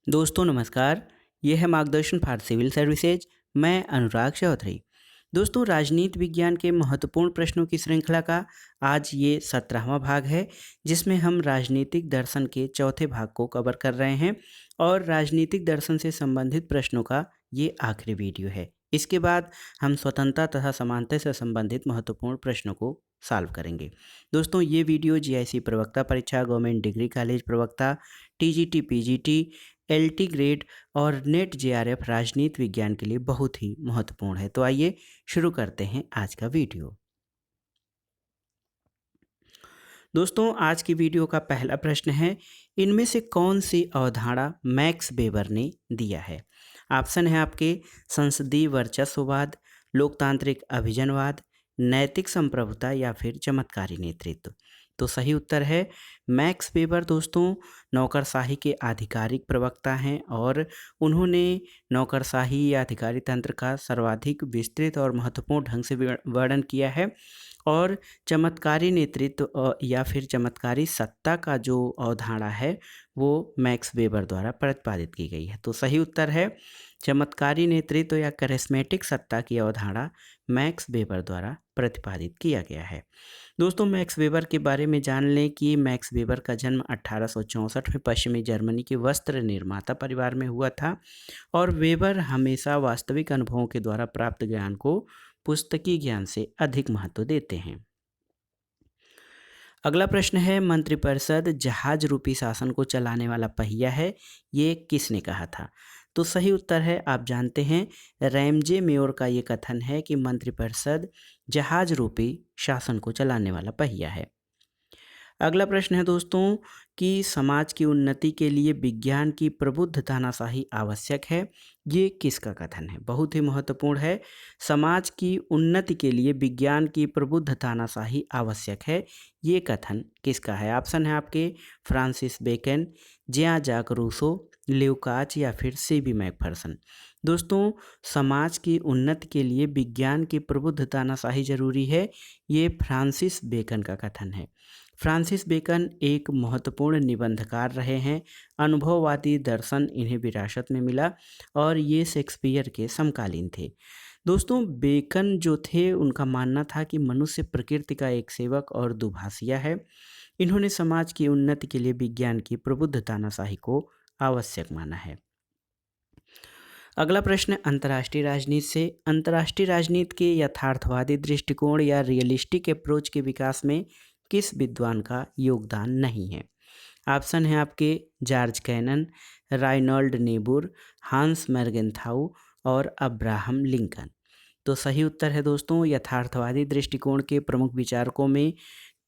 दोस्तों नमस्कार। ये है मार्गदर्शन फॉर सिविल सर्विसेज। मैं अनुराग चौधरी। दोस्तों, राजनीति विज्ञान के महत्वपूर्ण प्रश्नों की श्रृंखला का आज ये 17वां भाग है, जिसमें हम राजनीतिक दर्शन के चौथे भाग को कवर कर रहे हैं और राजनीतिक दर्शन से संबंधित प्रश्नों का ये आखिरी वीडियो है। इसके बाद हम स्वतंत्रता तथा समानता से संबंधित महत्वपूर्ण प्रश्नों को सॉल्व करेंगे। दोस्तों, ये वीडियो जीआईसी प्रवक्ता परीक्षा, गवर्नमेंट डिग्री कॉलेज प्रवक्ता, टीजीटी, पीजीटी, एलटी ग्रेड और नेट जेआरएफ राजनीति विज्ञान के लिए बहुत ही महत्वपूर्ण है। तो आइए शुरू करते हैं आज का वीडियो। दोस्तों, आज की वीडियो का पहला प्रश्न है, इनमें से कौन सी अवधारणा मैक्स वेबर ने दिया है? ऑप्शन है आपके संसदीय वर्चस्ववाद, लोकतांत्रिक अभिजनवाद, नैतिक संप्रभुता या फिर चमत्कारी नेतृत्व। तो सही उत्तर है मैक्स वेबर। दोस्तों, नौकरशाही के आधिकारिक प्रवक्ता हैं और उन्होंने नौकरशाही या अधिकारी तंत्र का सर्वाधिक विस्तृत और महत्वपूर्ण ढंग से वर्णन किया है। और चमत्कारी नेतृत्व या फिर चमत्कारी सत्ता का जो अवधारणा है वो मैक्स वेबर द्वारा प्रतिपादित की गई है। तो सही उत्तर है चमत्कारी नेतृत्व या करिश्मेटिक सत्ता की अवधारणा मैक्स वेबर द्वारा प्रतिपादित किया गया है। दोस्तों, मैक्स वेबर के बारे में जान लें कि मैक्स वेबर का जन्म 1864 में पश्चिमी जर्मनी के वस्त्र निर्माता परिवार में हुआ था और वेबर हमेशा वास्तविक अनुभवों के द्वारा प्राप्त ज्ञान को पुस्तकीय ज्ञान से अधिक महत्व देते हैं। अगला प्रश्न है, मंत्रिपरिषद जहाज रूपी शासन को चलाने वाला पहिया है, ये किसने कहा था? तो सही उत्तर है, आप जानते हैं, रैमजे मेयोर का ये कथन है कि मंत्रिपरिषद जहाज रूपी शासन को चलाने वाला पहिया है। अगला प्रश्न है दोस्तों कि समाज की उन्नति के लिए विज्ञान की प्रबुद्ध तानाशाही आवश्यक है, ये किसका कथन है? बहुत ही महत्वपूर्ण है। समाज की उन्नति के लिए विज्ञान की प्रबुद्ध तानाशाही आवश्यक है, ये कथन किसका है? ऑप्शन है आपके फ्रांसिस बेकन, जिया जाक रूसो, ल्यूकाच या फिर सीबी मैकफर्सन। दोस्तों, समाज की उन्नति के लिए विज्ञान की प्रबुद्ध तानाशाही जरूरी है, ये फ्रांसिस बेकन का कथन है। फ्रांसिस बेकन एक महत्वपूर्ण निबंधकार रहे हैं। अनुभववादी दर्शन इन्हें विरासत में मिला और ये शेक्सपियर के समकालीन थे। दोस्तों, बेकन जो थे उनका मानना था कि मनुष्य प्रकृति का एक सेवक और दुभाषिया है। इन्होंने समाज की उन्नति के लिए विज्ञान की प्रबुद्ध तानाशाही को आवश्यक माना है। अगला प्रश्न अंतर्राष्ट्रीय राजनीति से, अंतर्राष्ट्रीय राजनीति के यथार्थवादी दृष्टिकोण या रियलिस्टिक अप्रोच के विकास में किस विद्वान का योगदान नहीं है? ऑप्शन है आपके जॉर्ज कैनन, राइनोल्ड नेबुर, हांस मर्गेंथाउ और अब्राहम लिंकन। तो सही उत्तर है दोस्तों, यथार्थवादी दृष्टिकोण के प्रमुख विचारकों में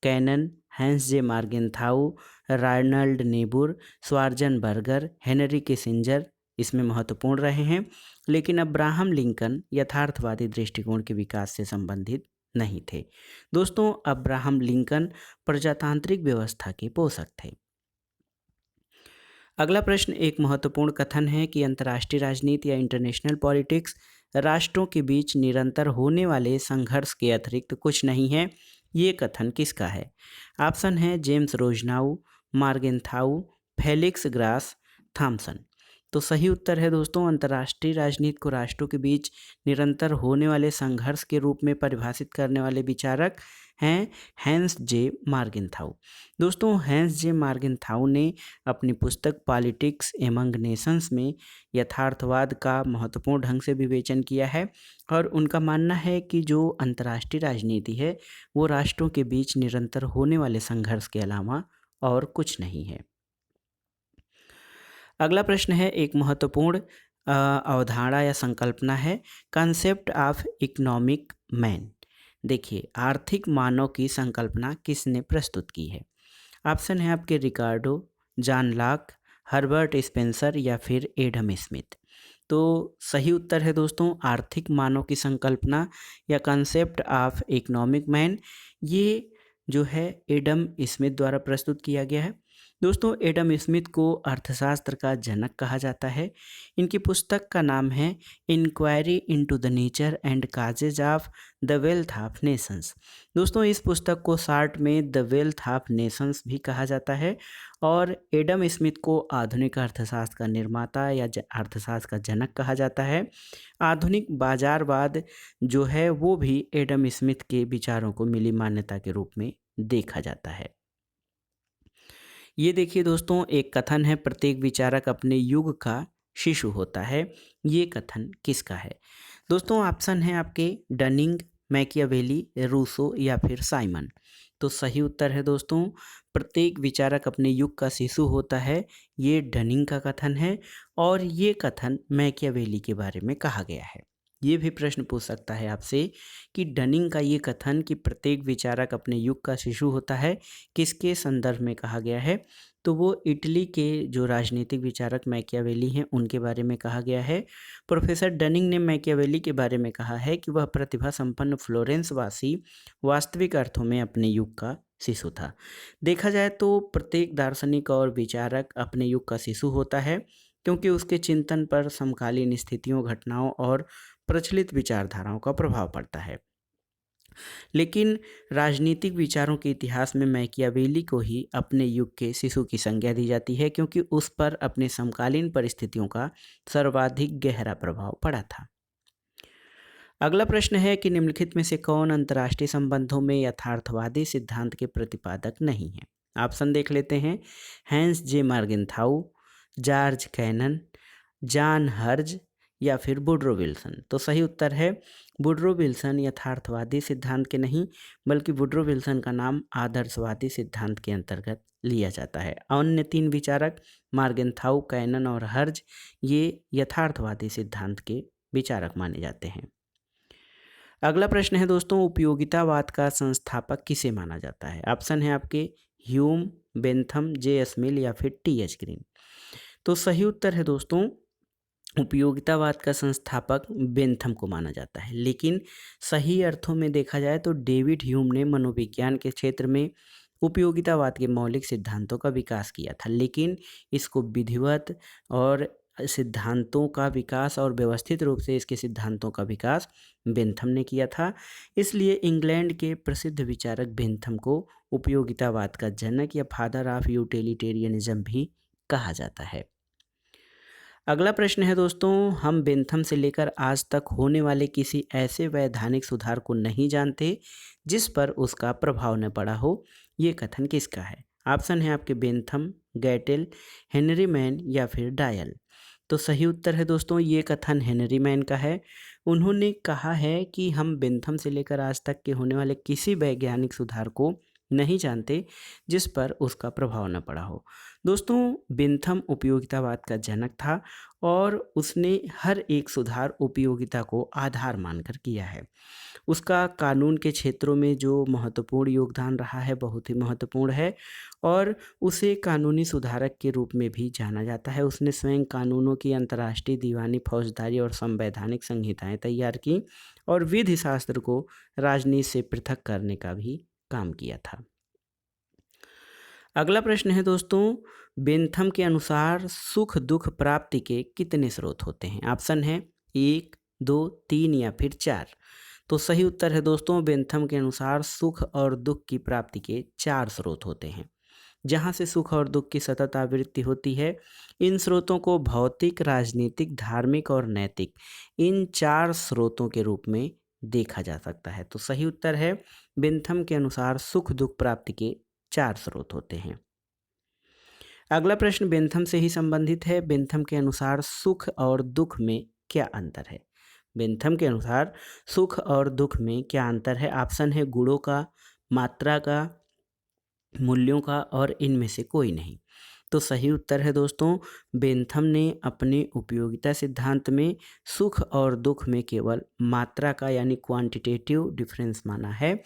कैनन, हैंस जे मार्गेंथाउ, राइनोल्ड नेबुर, स्वार्जनबर्गर, हेनरी किसिंजर इसमें महत्वपूर्ण रहे हैं, लेकिन अब्राहम लिंकन यथार्थवादी दृष्टिकोण के विकास से संबंधित नहीं थे। दोस्तों, अब्राहम लिंकन प्रजातांत्रिक व्यवस्था के पोषक थे। अगला प्रश्न एक महत्वपूर्ण कथन है कि अंतर्राष्ट्रीय राजनीति या इंटरनेशनल पॉलिटिक्स राष्ट्रों के बीच निरंतर होने वाले संघर्ष के अतिरिक्त कुछ नहीं है, ये कथन किसका है? ऑप्शन है James Rosenau, Morgenthau, Felix Gross, Thomson. तो सही उत्तर है दोस्तों, अंतर्राष्ट्रीय राजनीति को राष्ट्रों के बीच निरंतर होने वाले संघर्ष के रूप में परिभाषित करने वाले विचारक हैं हैंस जे मार्गेंथाउ। दोस्तों, हैंस जे मार्गेंथाउ ने अपनी पुस्तक पॉलिटिक्स एमंग नेशंस में यथार्थवाद का महत्वपूर्ण ढंग से विवेचन किया है और उनका मानना है कि जो अंतर्राष्ट्रीय राजनीति है वो राष्ट्रों के बीच निरंतर होने वाले संघर्ष के अलावा और कुछ नहीं है। अगला प्रश्न है एक महत्वपूर्ण अवधारणा या संकल्पना है, कंसेप्ट ऑफ इकोनॉमिक मैन। देखिए, आर्थिक मानव की संकल्पना किसने प्रस्तुत की है? ऑप्शन है आपके रिकार्डो, जॉन लॉक, हर्बर्ट स्पेंसर या फिर एडम स्मिथ। तो सही उत्तर है दोस्तों, आर्थिक मानव की संकल्पना या कंसेप्ट ऑफ इकोनॉमिक मैन, ये जो है एडम स्मिथ द्वारा प्रस्तुत किया गया है। दोस्तों एडम स्मिथ को अर्थशास्त्र का जनक कहा जाता है। इनकी पुस्तक का नाम है inquiry into the nature and causes of the wealth of nations. दोस्तों इस पुस्तक को शॉर्ट में द वेल्थ ऑफ नेशंस भी कहा जाता है और एडम स्मिथ को आधुनिक अर्थशास्त्र का निर्माता या अर्थशास्त्र का जनक कहा जाता है। आधुनिक बाजारवाद जो है वो भी एडम स्मिथ के विचारों को मिली मान्यता के रूप में देखा जाता है। ये देखिए दोस्तों, एक कथन है प्रत्येक विचारक अपने युग का शिशु होता है। ये कथन किसका है? दोस्तों ऑप्शन है आपके डनिंग, मैकियावेली, रूसो या फिर साइमन। तो सही उत्तर है दोस्तों, प्रत्येक विचारक अपने युग का शिशु होता है। ये डनिंग का कथन है और ये कथन मैकियावेली के बारे में कहा गया है। ये भी प्रश्न पूछ सकता है आपसे कि डनिंग का ये कथन कि प्रत्येक विचारक अपने युग का शिशु होता है किसके संदर्भ में कहा गया है? तो वो इटली के जो राजनीतिक विचारक मैकियावेली हैं उनके बारे में कहा गया है। प्रोफेसर डनिंग ने मैकियावेली के बारे में कहा है कि वह प्रतिभा संपन्न फ्लोरेंस वासी वास्तविक अर्थों में अपने युग का शिशु था। देखा जाए तो प्रत्येक दार्शनिक और विचारक अपने युग का शिशु होता है क्योंकि उसके चिंतन पर समकालीन स्थितियों, घटनाओं और प्रचलित विचारधाराओं का प्रभाव पड़ता है। लेकिन राजनीतिक विचारों के इतिहास में मैकियावेली को ही अपने युग के शिशु की संज्ञा दी जाती है क्योंकि उस पर अपने समकालीन परिस्थितियों का सर्वाधिक गहरा प्रभाव पड़ा था। अगला प्रश्न है कि निम्नलिखित में से कौन अंतर्राष्ट्रीय संबंधों में यथार्थवादी सिद्धांत के प्रतिपादक नहीं है? ऑप्शन देख लेते हैं। हैंस जे मार्गेनथाउ, जॉर्ज कैनन, जॉन हर्ज या फिर वुडरो विल्सन। तो सही उत्तर है वुडरो विल्सन यथार्थवादी सिद्धांत के नहीं बल्कि वुडरो विल्सन का नाम आदर्शवादी सिद्धांत के अंतर्गत लिया जाता है। अन्य तीन विचारक मार्गेनथाउ, कैनन और हर्ज ये यथार्थवादी सिद्धांत के विचारक माने जाते हैं। अगला प्रश्न है दोस्तों, उपयोगितावाद का संस्थापक किसे माना जाता है? ऑप्शन है आपके ह्यूम, बेंथम, जे एस मिल या फिर टी एच ग्रीन। तो सही उत्तर है दोस्तों, उपयोगितावाद का संस्थापक बेंथम को माना जाता है। लेकिन सही अर्थों में देखा जाए तो डेविड ह्यूम ने मनोविज्ञान के क्षेत्र में उपयोगितावाद के मौलिक सिद्धांतों का विकास किया था, लेकिन इसको विधिवत और सिद्धांतों का विकास और व्यवस्थित रूप से इसके सिद्धांतों का विकास बेंथम ने किया था। इसलिए इंग्लैंड के प्रसिद्ध विचारक बेंथम को उपयोगितावाद का जनक या फादर ऑफ यूटिलिटेरियनिज्म भी कहा जाता है। अगला प्रश्न है दोस्तों, हम बेंथम से लेकर आज तक होने वाले किसी ऐसे वैधानिक सुधार को नहीं जानते जिस पर उसका प्रभाव न पड़ा हो। ये कथन किसका है? ऑप्शन है आपके बेंथम, गैटेल, हेनरी मैन या फिर डायल। तो सही उत्तर है दोस्तों, ये कथन हेनरी मैन का है। उन्होंने कहा है कि हम बेंथम से लेकर आज तक के होने वाले किसी वैज्ञानिक सुधार को नहीं जानते जिस पर उसका प्रभाव न पड़ा हो। दोस्तों बेंथम उपयोगितावाद का जनक था और उसने हर एक सुधार उपयोगिता को आधार मानकर किया है। उसका कानून के क्षेत्रों में जो महत्वपूर्ण योगदान रहा है बहुत ही महत्वपूर्ण है और उसे कानूनी सुधारक के रूप में भी जाना जाता है। उसने स्वयं कानूनों की अंतर्राष्ट्रीय दीवानी, फौजदारी और संवैधानिक संहिताएं तैयार की और विधि शास्त्र को राजनीति से पृथक करने का भी काम किया था। अगला प्रश्न है दोस्तों, बेंथम के अनुसार सुख दुख प्राप्ति के कितने स्रोत होते हैं? ऑप्शन है 1, 2, 3 या फिर 4। तो सही उत्तर है दोस्तों, बेंथम के अनुसार सुख और दुख की प्राप्ति के 4 स्रोत होते हैं, जहाँ से सुख और दुख की सतत आवृत्ति होती है। इन स्रोतों को भौतिक, राजनीतिक, धार्मिक और नैतिक, इन 4 स्रोतों के रूप में देखा जा सकता है। तो सही उत्तर है बेंथम के अनुसार सुख दुख प्राप्ति के 4 स्रोत होते हैं। अगला प्रश्न बेंथम से ही संबंधित है। बेंथम के अनुसार सुख और दुख में क्या अंतर है? बेंथम के अनुसार सुख और दुख में क्या अंतर है? ऑप्शन है गुणों का, मात्रा का, मूल्यों का और इनमें से कोई नहीं। तो सही उत्तर है दोस्तों, बेंथम ने अपने उपयोगिता सिद्धांत में सुख और दुख में केवल मात्रा का यानी क्वांटिटेटिव डिफरेंस माना है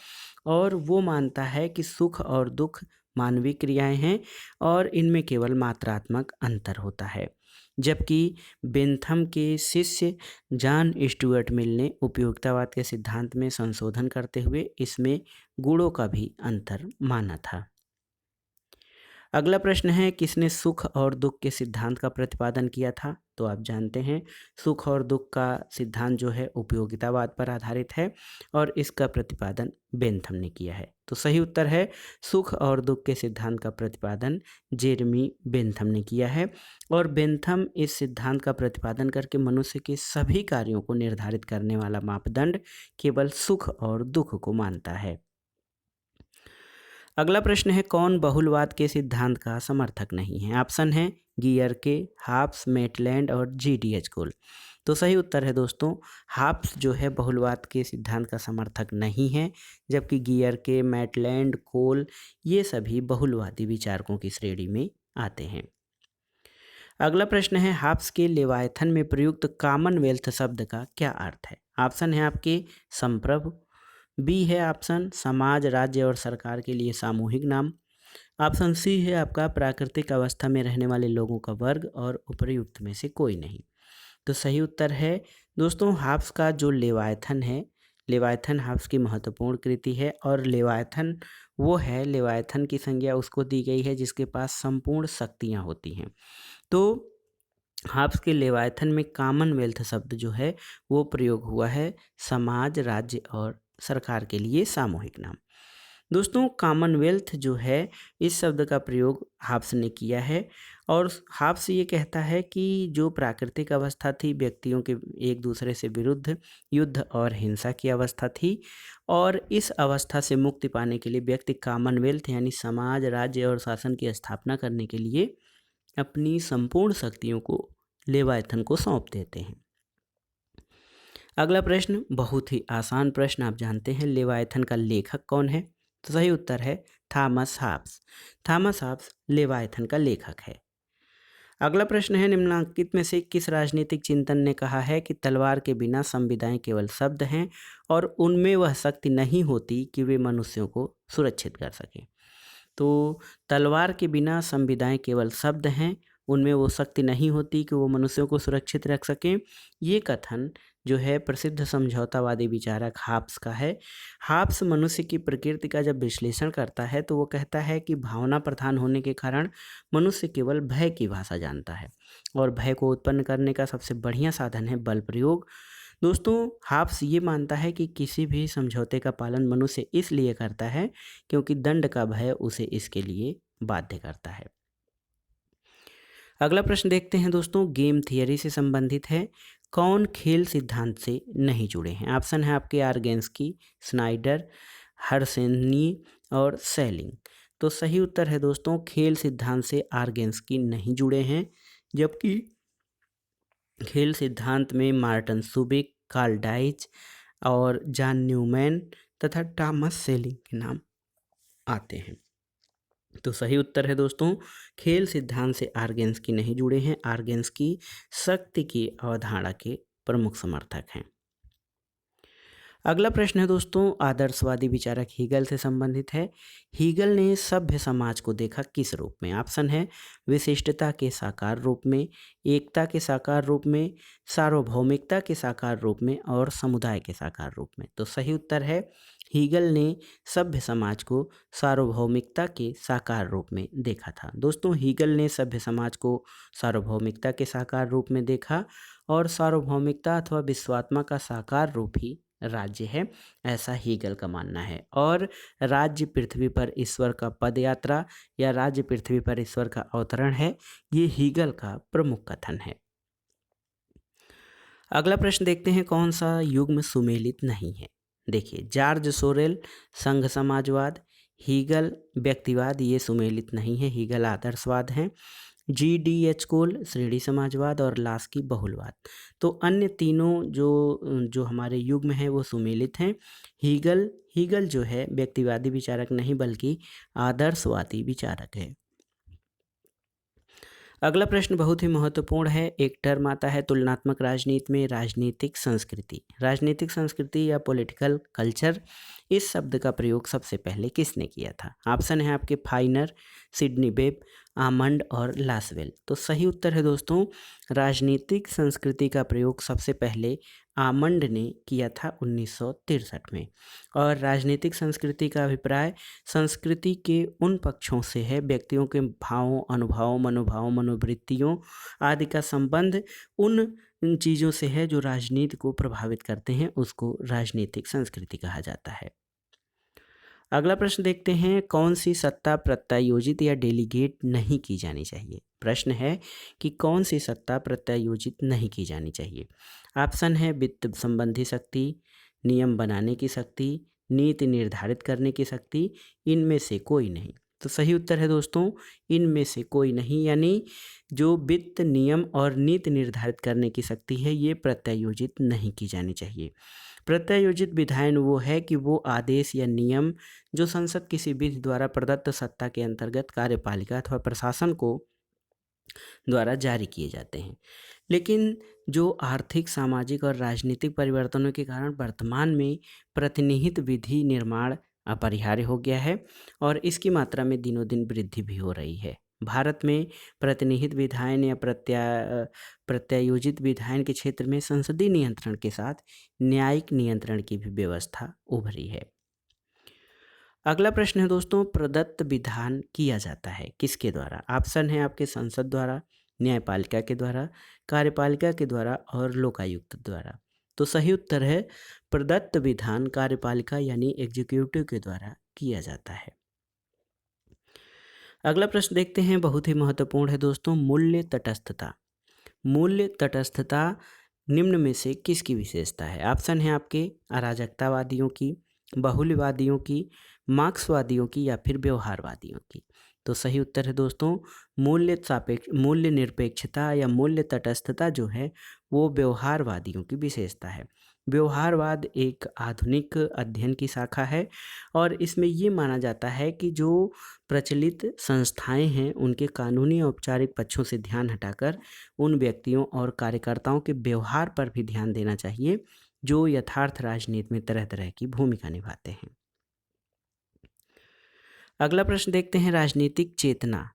और वो मानता है कि सुख और दुख मानवीय क्रियाएं हैं और इनमें केवल मात्रात्मक अंतर होता है। जबकि बेंथम के शिष्य जॉन स्टुअर्ट मिल ने उपयोगितावाद के सिद्धांत में संशोधन करते हुए इसमें गुणों का भी अंतर माना था। अगला प्रश्न है, किसने सुख और दुख के सिद्धांत का प्रतिपादन किया था? तो आप जानते हैं सुख और दुख का सिद्धांत जो है उपयोगितावाद पर आधारित है और इसका प्रतिपादन बेंथम ने किया है। तो सही उत्तर है सुख और दुख के सिद्धांत का प्रतिपादन जेरेमी बेंथम ने किया है और बेंथम इस सिद्धांत का प्रतिपादन करके मनुष्य के सभी कार्यों को निर्धारित करने वाला मापदंड केवल सुख और दुख को मानता है। अगला प्रश्न है, कौन बहुलवाद के सिद्धांत का समर्थक नहीं है? ऑप्शन है गियरके, हाब्स, मेटलैंड और जीडीएच कोल। तो सही उत्तर है दोस्तों हाब्स जो है बहुलवाद के सिद्धांत का समर्थक नहीं है, जबकि गियरके, मेटलैंड, कोल ये सभी बहुलवादी विचारकों की श्रेणी में आते हैं। अगला प्रश्न है, हाब्स के लेवायथन में प्रयुक्त कॉमनवेल्थ शब्द का क्या अर्थ है? ऑप्शन है आपके संप्रभु, बी है ऑप्शन समाज, राज्य और सरकार के लिए सामूहिक नाम, ऑप्शन सी है आपका प्राकृतिक अवस्था में रहने वाले लोगों का वर्ग और उपर्युक्त में से कोई नहीं। तो सही उत्तर है दोस्तों हाब्स का जो लेवायथन है, लेवायथन हाब्स की महत्वपूर्ण कृति है और लेवायथन वो है, लेवायथन की संज्ञा उसको दी गई है जिसके पास संपूर्ण शक्तियाँ होती हैं। तो हाब्स के लेवायथन में कॉमनवेल्थ शब्द जो है वो प्रयोग हुआ है समाज, राज्य और सरकार के लिए सामूहिक नाम। दोस्तों कॉमनवेल्थ जो है इस शब्द का प्रयोग हाब्स ने किया है और हाब्स ये कहता है कि जो प्राकृतिक अवस्था थी व्यक्तियों के एक दूसरे से विरुद्ध युद्ध और हिंसा की अवस्था थी और इस अवस्था से मुक्ति पाने के लिए व्यक्ति कॉमनवेल्थ यानी समाज, राज्य और शासन की स्थापना करने के लिए अपनी संपूर्ण शक्तियों को लेवायथन को सौंप देते हैं। अगला प्रश्न बहुत ही आसान प्रश्न, आप जानते हैं लेवायथन का लेखक कौन है? तो सही उत्तर है थॉमस हाब्स। थॉमस हाब्स लेवायथन का लेखक है। अगला प्रश्न है, निम्नलिखित में से किस राजनीतिक चिंतन ने कहा है कि तलवार के बिना संविदाएं केवल शब्द हैं और उनमें वह शक्ति नहीं होती कि वे मनुष्यों को सुरक्षित कर सकें? तो तलवार के बिना संविदाएं केवल शब्द हैं, उनमें वो शक्ति नहीं होती कि वो मनुष्यों को सुरक्षित रख सकें। ये कथन जो है प्रसिद्ध समझौतावादी विचारक हाब्स का है। हाब्स मनुष्य की प्रकृति का जब विश्लेषण करता है तो वो कहता है कि भावना प्रधान होने के कारण मनुष्य केवल भय की भाषा जानता है और भय को उत्पन्न करने का सबसे बढ़िया साधन है बल प्रयोग। दोस्तों हाब्स ये मानता है कि किसी भी समझौते का पालन मनुष्य इसलिए करता है क्योंकि दंड का भय उसे इसके लिए बाध्य करता है। अगला प्रश्न देखते हैं दोस्तों, गेम थियरी से संबंधित है। कौन खेल सिद्धांत से नहीं जुड़े हैं? ऑप्शन है आपके आर्गेंस्की, स्नाइडर, हर्सेनी और सेलिंग। तो सही उत्तर है दोस्तों खेल सिद्धांत से आर्गेंस्की नहीं जुड़े हैं, जबकि खेल सिद्धांत में मार्टन सुबिक, कार्ल डाइच और जॉन न्यूमैन तथा टॉमस सेलिंग के नाम आते हैं। तो सही उत्तर है दोस्तों खेल सिद्धांत से आर्गेंस्की नहीं जुड़े हैं। आर्गेंस्की शक्ति की अवधारणा के प्रमुख समर्थक हैं। अगला प्रश्न है दोस्तों आदर्शवादी विचारक हीगल से संबंधित है। हीगल ने सभ्य समाज को देखा किस रूप में? ऑप्शन है विशिष्टता के साकार रूप में, एकता के साकार रूप में, सार्वभौमिकता के साकार रूप में और समुदाय के साकार रूप में। तो सही उत्तर है हीगल ने सभ्य समाज को सार्वभौमिकता के साकार रूप में देखा था। दोस्तों हीगल ने सभ्य समाज को सार्वभौमिकता के साकार रूप में देखा और सार्वभौमिकता अथवा विश्वात्मा का साकार रूप ही राज्य है, ऐसा हीगल का मानना है। और राज्य पृथ्वी पर ईश्वर का पदयात्रा या राज्य पृथ्वी पर ईश्वर का अवतरण है, ये हीगल का प्रमुख कथन है। अगला प्रश्न देखते हैं कौन सा युग्म सुमेलित नहीं है? देखिए जॉर्ज सोरेल संघ समाजवाद, हीगल व्यक्तिवाद ये सुमेलित नहीं है, हीगल आदर्शवाद है, जीडीएच कोल श्रेणी समाजवाद और लास्की बहुलवाद। तो अन्य तीनों जो हमारे युग्म हैं वो सुमेलित हैं। हीगल जो है व्यक्तिवादी विचारक नहीं बल्कि आदर्शवादी विचारक है। अगला प्रश्न बहुत ही महत्वपूर्ण है। एक टर्म आता है तुलनात्मक राजनीति में राजनीतिक संस्कृति। राजनीतिक संस्कृति या पॉलिटिकल कल्चर, इस शब्द का प्रयोग सबसे पहले किसने किया था? ऑप्शन है आपके फाइनर, सिडनी वेब, आमंड और लासवेल। तो सही उत्तर है दोस्तों, राजनीतिक संस्कृति का प्रयोग सबसे पहले आमंड ने किया था 1963 में। और राजनीतिक संस्कृति का अभिप्राय संस्कृति के उन पक्षों से है व्यक्तियों के भावों, अनुभवों, मनोभावों, मनोवृत्तियों आदि का संबंध उन चीज़ों से है जो राजनीति को प्रभावित करते हैं, उसको राजनीतिक संस्कृति कहा जाता है। अगला प्रश्न देखते हैं, कौन सी सत्ता प्रत्यायोजित या डेलीगेट नहीं की जानी चाहिए। प्रश्न है कि कौन सी सत्ता प्रत्यायोजित नहीं की जानी चाहिए। ऑप्शन है वित्त संबंधी शक्ति, नियम बनाने की शक्ति, नीति निर्धारित करने की शक्ति, इनमें से कोई नहीं। तो सही उत्तर है दोस्तों, इनमें से कोई नहीं, यानी जो वित्त, नियम और नीति निर्धारित करने की शक्ति है ये प्रत्यायोजित नहीं की जानी चाहिए। प्रत्यायोजित विधायन वो है कि वो आदेश या नियम जो संसद किसी विधि द्वारा प्रदत्त सत्ता के अंतर्गत कार्यपालिका अथवा प्रशासन को द्वारा जारी किए जाते हैं। लेकिन जो आर्थिक, सामाजिक और राजनीतिक परिवर्तनों के कारण वर्तमान में प्रतिनिहित विधि निर्माण अपरिहार्य हो गया है और इसकी मात्रा में दिनों दिन वृद्धि भी हो रही है। भारत में प्रतिनिहित विधायन या प्रत्यायोजित विधायन के क्षेत्र में संसदीय नियंत्रण के साथ न्यायिक नियंत्रण की भी व्यवस्था उभरी है। अगला प्रश्न है दोस्तों, प्रदत्त विधान किया जाता है किसके द्वारा। ऑप्शन है आपके संसद द्वारा, न्यायपालिका के द्वारा, कार्यपालिका के द्वारा और लोकायुक्त द्वारा। तो सही उत्तर है प्रदत्त विधान कार्यपालिका यानी एग्जीक्यूटिव के द्वारा किया जाता है। अगला प्रश्न देखते हैं, बहुत ही महत्वपूर्ण है दोस्तों, मूल्य तटस्थता। मूल्य तटस्थता निम्न में से किसकी विशेषता है। ऑप्शन है आपके अराजकतावादियों की, बहुलवादियों की, मार्क्सवादियों की या फिर व्यवहारवादियों की। तो सही उत्तर है दोस्तों, मूल्य निरपेक्षता या मूल्य तटस्थता जो है वो व्यवहारवादियों की विशेषता है। व्यवहारवाद एक आधुनिक अध्ययन की शाखा है और इसमें ये माना जाता है कि जो प्रचलित संस्थाएं हैं उनके कानूनी औपचारिक पक्षों से ध्यान हटाकर उन व्यक्तियों और कार्यकर्ताओं के व्यवहार पर भी ध्यान देना चाहिए जो यथार्थ राजनीति में तरह तरह की भूमिका निभाते हैं। अगला प्रश्न देखते हैं, राजनीतिक चेतना,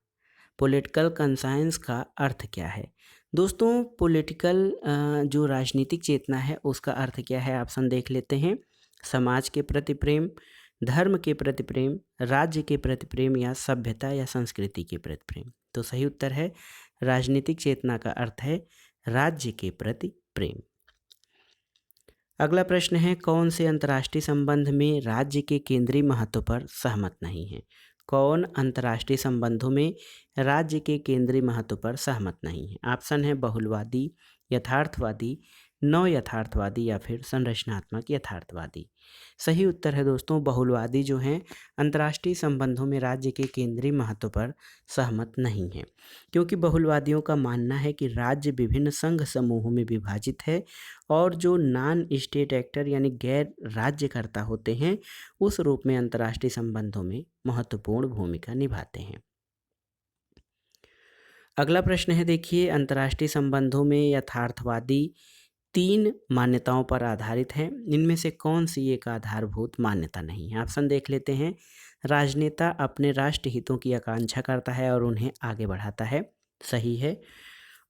पॉलिटिकल कंसाइंस का अर्थ क्या है। दोस्तों पॉलिटिकल जो राजनीतिक चेतना है उसका अर्थ क्या है, ऑप्शन देख लेते हैं। समाज के प्रति प्रेम, धर्म के प्रति प्रेम, राज्य के प्रति प्रेम या सभ्यता या संस्कृति के प्रति प्रेम। तो सही उत्तर है राजनीतिक चेतना का अर्थ है राज्य के प्रति प्रेम। अगला प्रश्न है, कौन से अंतर्राष्ट्रीय संबंध में राज्य के केंद्रीय महत्व पर सहमत नहीं है। कौन अंतर्राष्ट्रीय संबंधों में राज्य के केंद्रीय महत्व पर सहमत नहीं है। ऑप्शन है बहुलवादी, यथार्थवादी, नव यथार्थवादी या फिर संरचनात्मक यथार्थवादी। सही उत्तर है दोस्तों बहुलवादी जो हैं अंतर्राष्ट्रीय संबंधों में राज्य के केंद्रीय महत्व पर सहमत नहीं है, क्योंकि बहुलवादियों का मानना है कि राज्य विभिन्न संघ समूहों में विभाजित है और जो नॉन स्टेट एक्टर यानी गैर राज्यकर्ता होते हैं उस रूप में अंतर्राष्ट्रीय संबंधों में महत्वपूर्ण भूमिका निभाते हैं। अगला प्रश्न है देखिए, अंतर्राष्ट्रीय संबंधों में यथार्थवादी 3 मान्यताओं पर आधारित है, इनमें से कौन सी एक आधारभूत मान्यता नहीं है। ऑप्शन देख लेते हैं। राजनेता अपने राष्ट्र हितों की आकांक्षा करता है और उन्हें आगे बढ़ाता है, सही है।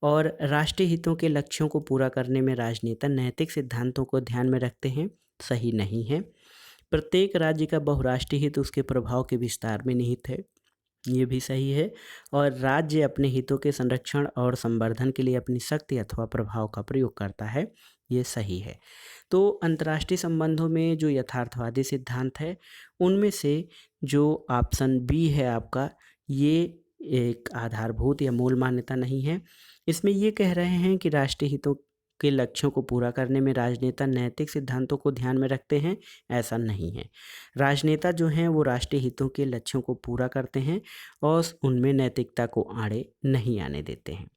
और राष्ट्रीय हितों के लक्ष्यों को पूरा करने में राजनेता नैतिक सिद्धांतों को ध्यान में रखते हैं, सही नहीं है। प्रत्येक राज्य का बहुराष्ट्रीय हित उसके प्रभाव के विस्तार में निहित है, ये भी सही है। और राज्य अपने हितों के संरक्षण और संवर्धन के लिए अपनी शक्ति अथवा प्रभाव का प्रयोग करता है, ये सही है। तो अंतर्राष्ट्रीय संबंधों में जो यथार्थवादी सिद्धांत है उनमें से जो ऑप्शन बी है आपका, ये एक आधारभूत या मूल मान्यता नहीं है। इसमें ये कह रहे हैं कि राष्ट्रीय हितों के लक्ष्यों को पूरा करने में राजनेता नैतिक सिद्धांतों को ध्यान में रखते हैं, ऐसा नहीं है। राजनेता जो हैं वो राष्ट्रीय हितों के लक्ष्यों को पूरा करते हैं और उनमें नैतिकता को आड़े नहीं आने देते हैं।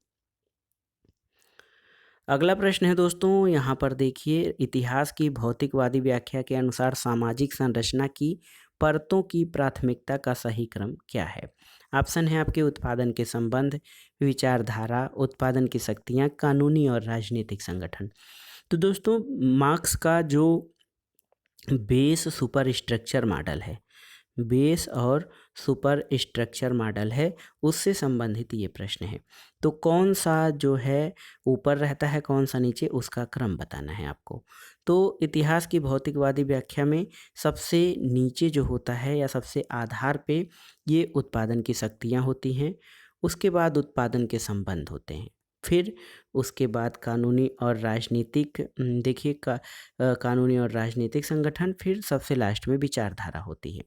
अगला प्रश्न है दोस्तों, यहाँ पर देखिए, इतिहास की भौतिकवादी व्याख्या के अनुसार सामाजिक संरचना की परतों की प्राथमिकता का सही क्रम क्या है। ऑप्शन है आपके उत्पादन के संबंध, विचारधारा, उत्पादन की शक्तियाँ, कानूनी और राजनीतिक संगठन। तो दोस्तों मार्क्स का जो बेस सुपर स्ट्रक्चर मॉडल है बेस और सुपर स्ट्रक्चर मॉडल है, उससे संबंधित ये प्रश्न है। तो कौन सा जो है ऊपर रहता है, कौन सा नीचे, उसका क्रम बताना है आपको। तो इतिहास की भौतिकवादी व्याख्या में सबसे नीचे जो होता है या सबसे आधार पे ये उत्पादन की शक्तियाँ होती हैं, उसके बाद उत्पादन के संबंध होते हैं, फिर उसके बाद कानूनी और राजनीतिक देखिए कानूनी और राजनीतिक संगठन, फिर सबसे लास्ट में विचारधारा होती है।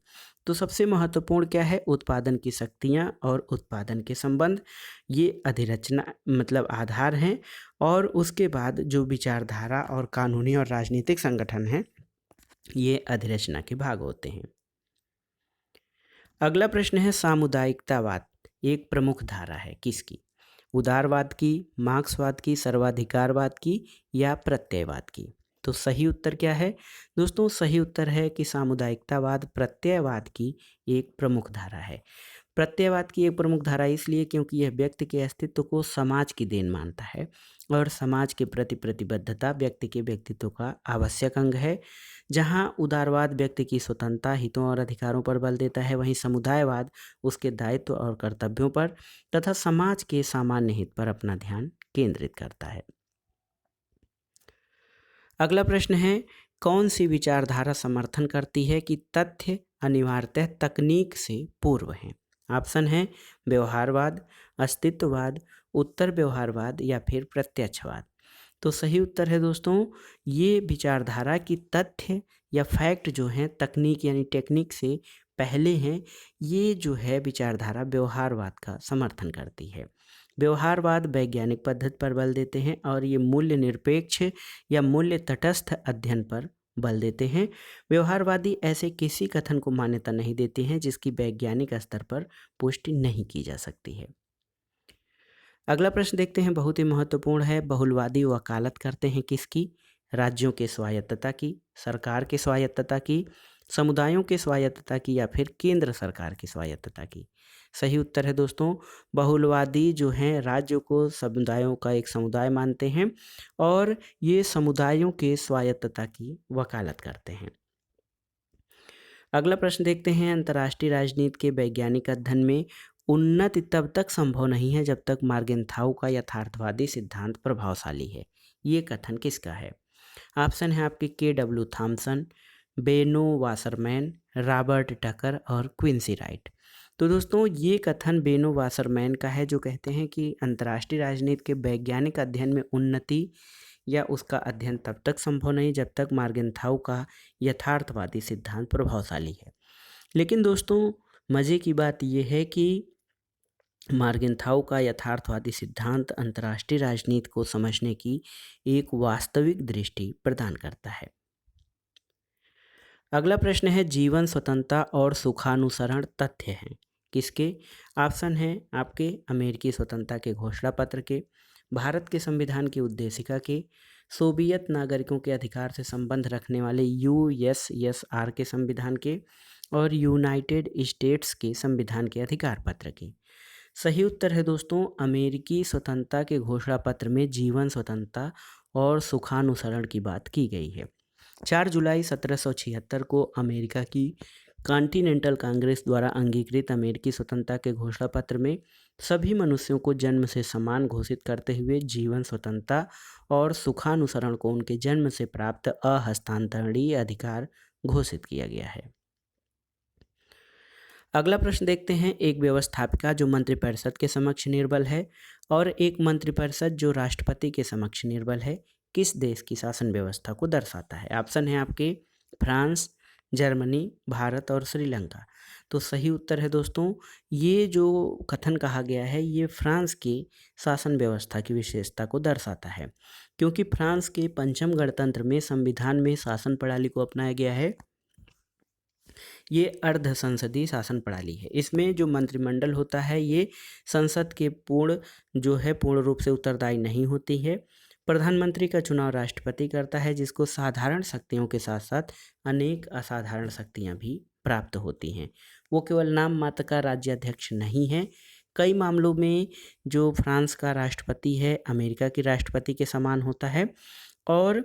तो सबसे महत्वपूर्ण क्या है, उत्पादन की शक्तियाँ और उत्पादन के संबंध, ये अधिरचना मतलब आधार हैं, और उसके बाद जो विचारधारा और कानूनी और राजनीतिक संगठन हैं, ये अधिरचना के भाग होते हैं। अगला प्रश्न है, सामुदायिकतावाद एक प्रमुख धारा है किसकी? उदारवाद की, मार्क्सवाद की, सर्वाधिकारवाद की या प्रत्ययवाद की? तो सही उत्तर क्या है दोस्तों? सही उत्तर है कि सामुदायिकतावाद प्रत्ययवाद की एक प्रमुख धारा है। प्रत्ययवाद की एक प्रमुख धारा इसलिए क्योंकि यह व्यक्ति के अस्तित्व को समाज की देन मानता है और समाज के प्रति प्रतिबद्धता व्यक्ति के व्यक्तित्व का आवश्यक अंग है। जहां उदारवाद व्यक्ति की स्वतंत्रता, हितों और अधिकारों पर बल देता है, वहीं समुदायवाद उसके दायित्व और कर्तव्यों पर तथा समाज के सामान्य हित पर अपना ध्यान केंद्रित करता है। अगला प्रश्न है, कौन सी विचारधारा समर्थन करती है कि तथ्य अनिवार्यतः तकनीक से पूर्व हैं? ऑप्शन है व्यवहारवाद, अस्तित्ववाद, उत्तर व्यवहारवाद या फिर प्रत्यक्षवाद। तो सही उत्तर है दोस्तों, ये विचारधारा की तथ्य या फैक्ट जो हैं तकनीक यानी टेक्निक से पहले हैं, ये जो है विचारधारा व्यवहारवाद का समर्थन करती है। व्यवहारवाद वैज्ञानिक पद्धति पर बल देते हैं और ये मूल्य निरपेक्ष या मूल्य तटस्थ अध्ययन पर बल देते हैं। व्यवहारवादी ऐसे किसी कथन को मान्यता नहीं देते हैं जिसकी वैज्ञानिक स्तर पर पुष्टि नहीं की जा सकती है। अगला प्रश्न देखते हैं, बहुत ही महत्वपूर्ण है। बहुलवादी वकालत करते हैं किसकी? राज्यों के स्वायत्तता की, सरकार के स्वायत्तता की, समुदायों के स्वायत्तता की या फिर केंद्र सरकार की स्वायत्तता की? सही उत्तर है दोस्तों, बहुलवादी जो हैं राज्यों को समुदायों का एक समुदाय मानते हैं और ये समुदायों के स्वायत्तता की वकालत करते हैं। अगला प्रश्न देखते हैं, अंतर्राष्ट्रीय राजनीति के वैज्ञानिक अध्ययन में उन्नति तब तक संभव नहीं है जब तक मार्गेंथाउ का यथार्थवादी सिद्धांत प्रभावशाली है। ये कथन किसका है? ऑप्शन है आपके के.डब्ल्यू. थॉमसन, बेनो वासरमैन, रॉबर्ट टकर और क्विंसी राइट। तो दोस्तों ये कथन बेनो वासरमैन का है, जो कहते हैं कि अंतर्राष्ट्रीय राजनीति के वैज्ञानिक अध्ययन में उन्नति या उसका अध्ययन तब तक संभव नहीं जब तक मार्गेंथाउ का यथार्थवादी सिद्धांत प्रभावशाली है। लेकिन दोस्तों मज़े की बात यह है कि मार्गेंथाउ का यथार्थवादी सिद्धांत अंतर्राष्ट्रीय राजनीति को समझने की एक वास्तविक दृष्टि प्रदान करता है। अगला प्रश्न है, जीवन स्वतंत्रता और सुखानुसरण तथ्य हैं किसके? ऑप्शन है आपके अमेरिकी स्वतंत्रता के घोषणा पत्र के, भारत के संविधान की उद्देशिका के, सोवियत नागरिकों के अधिकार से संबंध रखने वाले यूएसएसआर के संविधान के और यूनाइटेड स्टेट्स के संविधान के अधिकार पत्र के। सही उत्तर है दोस्तों, अमेरिकी स्वतंत्रता के घोषणा पत्र में जीवन स्वतंत्रता और सुखानुसरण की बात की गई है। 4 जुलाई 1776 को अमेरिका की कॉन्टिनेंटल कांग्रेस द्वारा अंगीकृत अमेरिकी स्वतंत्रता के घोषणा पत्र में सभी मनुष्यों को जन्म से समान घोषित करते हुए जीवन स्वतंत्रता और सुखानुसरण को उनके जन्म से प्राप्त अहस्तांतरणीय अधिकार घोषित किया गया है। अगला प्रश्न देखते हैं, एक व्यवस्थापिका जो मंत्रिपरिषद के समक्ष निर्बल है और एक मंत्रिपरिषद जो राष्ट्रपति के समक्ष निर्बल है, किस देश की शासन व्यवस्था को दर्शाता है? ऑप्शन है आपके फ्रांस, जर्मनी, भारत और श्रीलंका। तो सही उत्तर है दोस्तों, ये जो कथन कहा गया है ये फ्रांस की शासन व्यवस्था की विशेषता को दर्शाता है, क्योंकि फ्रांस के पंचम गणतंत्र में संविधान में शासन प्रणाली को अपनाया गया है। ये अर्ध संसदीय शासन प्रणाली है। इसमें जो मंत्रिमंडल होता है ये संसद के पूर्ण रूप से उत्तरदायी नहीं होती है। प्रधानमंत्री का चुनाव राष्ट्रपति करता है, जिसको साधारण शक्तियों के साथ साथ अनेक असाधारण शक्तियां भी प्राप्त होती हैं। वो केवल नाम मात्र का राज्याध्यक्ष नहीं है। कई मामलों में जो फ्रांस का राष्ट्रपति है अमेरिका के राष्ट्रपति के समान होता है और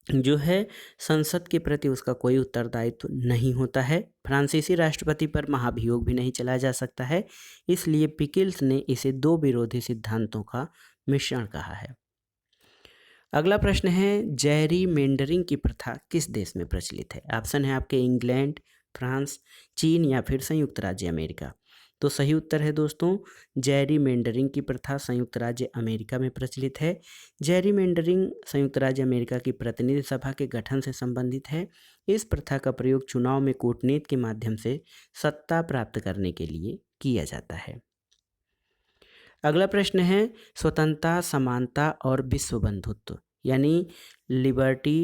जो है संसद के प्रति उसका कोई उत्तरदायित्व नहीं होता है। फ्रांसीसी राष्ट्रपति पर महाभियोग भी नहीं चलाया जा सकता है। इसलिए पिकिल्स ने इसे दो विरोधी सिद्धांतों का मिश्रण कहा है। अगला प्रश्न है, जेरी मेंडरिंग की प्रथा किस देश में प्रचलित है? ऑप्शन है आपके इंग्लैंड, फ्रांस, चीन या फिर संयुक्त राज्य अमेरिका। तो सही उत्तर है दोस्तों, जेरी मेंडरिंग की प्रथा संयुक्त राज्य अमेरिका में प्रचलित है। जेरी मेंडरिंग संयुक्त राज्य अमेरिका की प्रतिनिधि सभा के गठन से संबंधित है। इस प्रथा का प्रयोग चुनाव में कूटनीति के माध्यम से सत्ता प्राप्त करने के लिए किया जाता है। अगला प्रश्न है, स्वतंत्रता, समानता और विश्व बंधुत्व यानी लिबर्टी,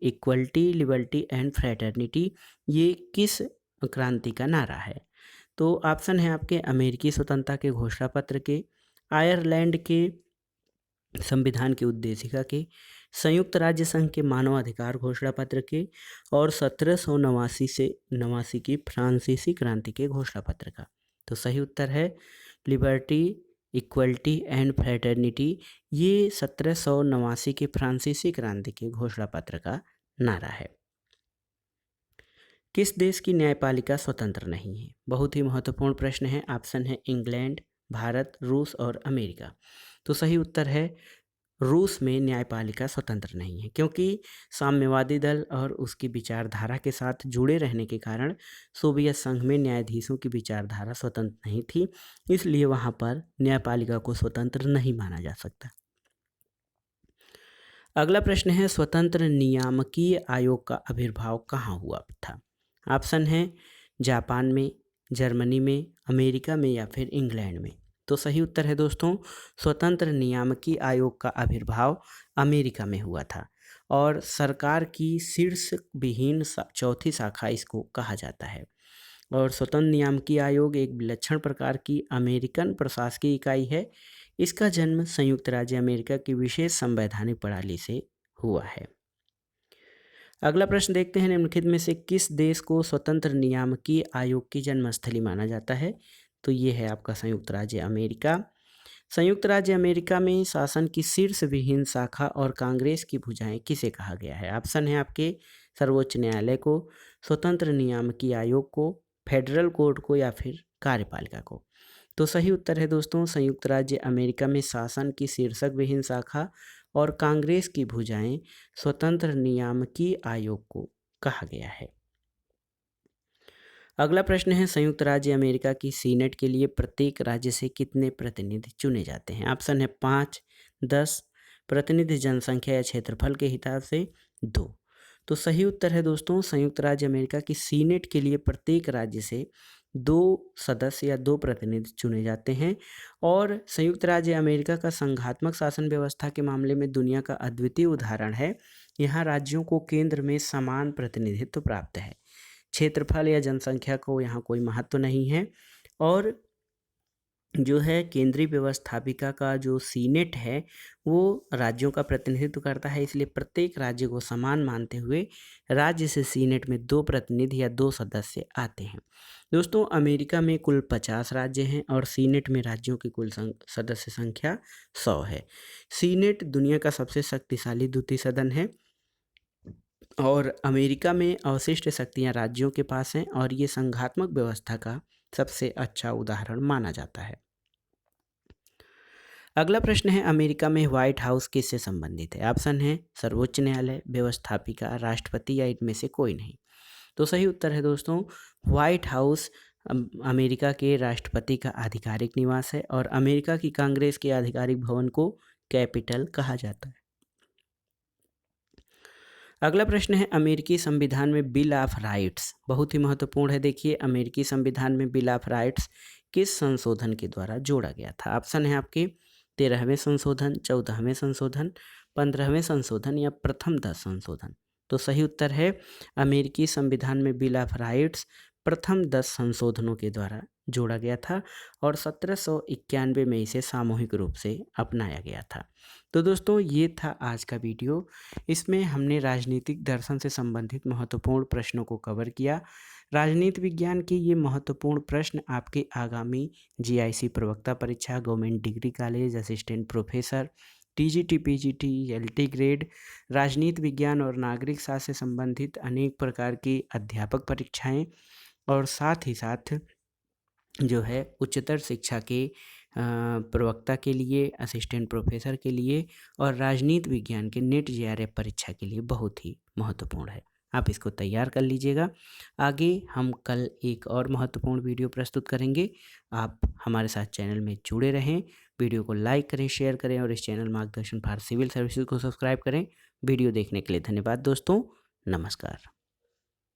इक्वलिटी एंड फ्रेटर्निटी, ये किस क्रांति का नारा है? तो ऑप्शन है आपके अमेरिकी स्वतंत्रता के घोषणा पत्र के, आयरलैंड के संविधान की उद्देशिका के, संयुक्त राज्य संघ के मानवाधिकार घोषणा पत्र के और 1789 की फ्रांसीसी क्रांति के घोषणा पत्र का। तो सही उत्तर है लिबर्टी, इक्वलिटी एंड फ्रेटर्निटी, ये 1789 के फ्रांसीसी क्रांति के घोषणा पत्र का नारा है। किस देश की न्यायपालिका स्वतंत्र नहीं है? बहुत ही महत्वपूर्ण प्रश्न है। ऑप्शन है इंग्लैंड, भारत, रूस और अमेरिका। तो सही उत्तर है रूस में न्यायपालिका स्वतंत्र नहीं है, क्योंकि साम्यवादी दल और उसकी विचारधारा के साथ जुड़े रहने के कारण सोवियत संघ में न्यायाधीशों की विचारधारा स्वतंत्र नहीं थी, इसलिए वहाँ पर न्यायपालिका को स्वतंत्र नहीं माना जा सकता। अगला प्रश्न है, स्वतंत्र नियामकीय आयोग का आविर्भाव कहाँ हुआ था? ऑप्शन है जापान में, जर्मनी में, अमेरिका में या फिर इंग्लैंड में। तो सही उत्तर है दोस्तों, स्वतंत्र नियामकीय आयोग का आविर्भाव अमेरिका में हुआ था और सरकार की शीर्ष विहीन चौथी शाखा इसको कहा जाता है। और स्वतंत्र नियामकीय आयोग एक विलक्षण प्रकार की अमेरिकन प्रशासकीय इकाई है। इसका जन्म संयुक्त राज्य अमेरिका की विशेष संवैधानिक प्रणाली से हुआ है। अगला प्रश्न देखते हैं, निम्नलिखित में से किस देश को स्वतंत्र नियामकीय आयोग की जन्मस्थली माना जाता है? तो ये है आपका संयुक्त राज्य अमेरिका। संयुक्त राज्य अमेरिका में शासन की शीर्ष विहीन शाखा और कांग्रेस की भुजाएं किसे कहा गया है? ऑप्शन है आपके सर्वोच्च न्यायालय को, स्वतंत्र नियामकीय आयोग को, फेडरल कोर्ट को या फिर कार्यपालिका को। तो सही उत्तर है दोस्तों, संयुक्त राज्य अमेरिका में शासन की शीर्षक विहीन शाखा और कांग्रेस की भुजाएं स्वतंत्र नियामकीय आयोग को कहा गया है। अगला प्रश्न है, संयुक्त राज्य अमेरिका की सीनेट के लिए प्रत्येक राज्य से कितने प्रतिनिधि चुने जाते हैं? ऑप्शन है 5, 10, प्रतिनिधि जनसंख्या या क्षेत्रफल के हिसाब से 2। तो सही उत्तर है दोस्तों, संयुक्त राज्य अमेरिका की सीनेट के लिए प्रत्येक राज्य से 2 सदस्य या 2 प्रतिनिधि चुने जाते हैं। और संयुक्त राज्य अमेरिका का संघात्मक शासन व्यवस्था के मामले में दुनिया का अद्वितीय उदाहरण है। यहाँ राज्यों को केंद्र में समान प्रतिनिधित्व प्राप्त है, क्षेत्रफल या जनसंख्या को यहाँ कोई महत्व नहीं है। और जो है केंद्रीय व्यवस्थापिका का जो सीनेट है वो राज्यों का प्रतिनिधित्व करता है, इसलिए प्रत्येक राज्य को समान मानते हुए राज्य से सीनेट में 2 प्रतिनिधि या 2 सदस्य आते हैं। दोस्तों, अमेरिका में कुल 50 राज्य हैं और सीनेट में राज्यों की कुल सदस्य संख्या 100 है। सीनेट दुनिया का सबसे शक्तिशाली द्वितीय सदन है और अमेरिका में अवशिष्ट शक्तियां राज्यों के पास हैं और ये संघात्मक व्यवस्था का सबसे अच्छा उदाहरण माना जाता है। अगला प्रश्न है, अमेरिका में व्हाइट हाउस किससे संबंधित है? ऑप्शन है सर्वोच्च न्यायालय, व्यवस्थापिका, राष्ट्रपति या इनमें से कोई नहीं। तो सही उत्तर है दोस्तों, व्हाइट हाउस अमेरिका के राष्ट्रपति का आधिकारिक निवास है और अमेरिका की कांग्रेस के आधिकारिक भवन को कैपिटल कहा जाता है। अगला प्रश्न है, अमेरिकी संविधान में बिल ऑफ राइट्स, बहुत ही महत्वपूर्ण है। देखिए, अमेरिकी संविधान में बिल ऑफ राइट्स किस संशोधन के द्वारा जोड़ा गया था? ऑप्शन है आपके 13वें संशोधन, 14वें संशोधन, 15वें संशोधन या प्रथम 10 संशोधन। तो सही उत्तर है अमेरिकी संविधान में बिल ऑफ राइट्स प्रथम 10 संशोधनों के द्वारा जोड़ा गया था और 1791 में इसे सामूहिक रूप से अपनाया गया था। तो दोस्तों, ये था आज का वीडियो। इसमें हमने राजनीतिक दर्शन से संबंधित महत्वपूर्ण प्रश्नों को कवर किया। राजनीति विज्ञान के ये महत्वपूर्ण प्रश्न आपके आगामी जीआईसी प्रवक्ता परीक्षा, government degree college, assistant professor, TGT, PGT, LT grade, राजनीति विज्ञान और नागरिक शास्त्र से संबंधित अनेक प्रकार की अध्यापक परीक्षाएं, और साथ ही साथ जो है उच्चतर शिक्षा के प्रवक्ता के लिए, असिस्टेंट प्रोफेसर के लिए और राजनीति विज्ञान के नेट जेआरएफ परीक्षा के लिए बहुत ही महत्वपूर्ण है। आप इसको तैयार कर लीजिएगा। आगे हम कल एक और महत्वपूर्ण वीडियो प्रस्तुत करेंगे। आप हमारे साथ चैनल में जुड़े रहें, वीडियो को लाइक करें, शेयर करें और इस चैनल मार्गदर्शन फॉर सिविल सर्विसेज को सब्सक्राइब करें। वीडियो देखने के लिए धन्यवाद दोस्तों। नमस्कार।